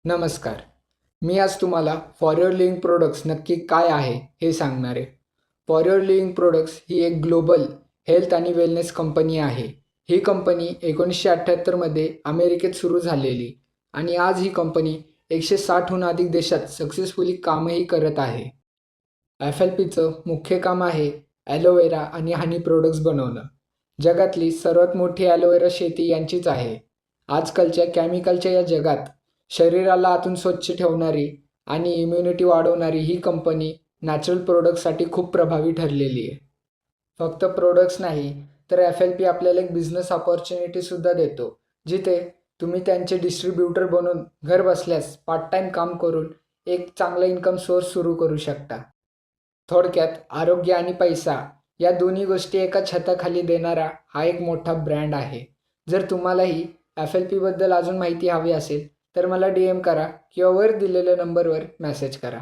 नमस्कार. मी आज तुम्हाला फॉर युअर लिव्हिंग प्रोडक्ट्स नक्की काय आहे हे सांगणार आहे. फॉर युअर लिव्हिंग प्रोडक्ट्स ही एक ग्लोबल हेल्थ आणि वेलनेस कंपनी आहे. ही कंपनी 1978 अमेरिकेत सुरू झालेली आणि आज ही कंपनी 160हून अधिक देशात सक्सेसफुली कामही करत आहे. FLPचं मुख्य काम आहे ॲलोवेरा आणि हनी प्रोडक्ट्स बनवणं. जगातली सर्वात मोठी ॲलोवेरा शेती यांचीच आहे. आजकालच्या केमिकलच्या या जगात शरीराला आतून स्वच्छ ठेवणारी आणि इम्युनिटी वाढवणारी ही कंपनी नॅचरल प्रोडक्ट्ससाठी खूप प्रभावी ठरलेली आहे. फक्त प्रोडक्ट्स नाही तर FLP आपल्याला एक बिझनेस अपॉर्च्युनिटीसुद्धा देतो, जिथे तुम्ही त्यांचे डिस्ट्रीब्युटर बनून घर बसल्यास पार्ट टाईम काम करून एक चांगला इन्कम सोर्स सुरू करू शकता. थोडक्यात आरोग्य आणि पैसा या दोन्ही गोष्टी एका छताखाली देणारा हा एक मोठा ब्रँड आहे. जर तुम्हालाही FLPबद्दल अजून माहिती हवी असेल तर मला DM करा किंवा वर दिलेल्या नंबरवर मेसेज करा.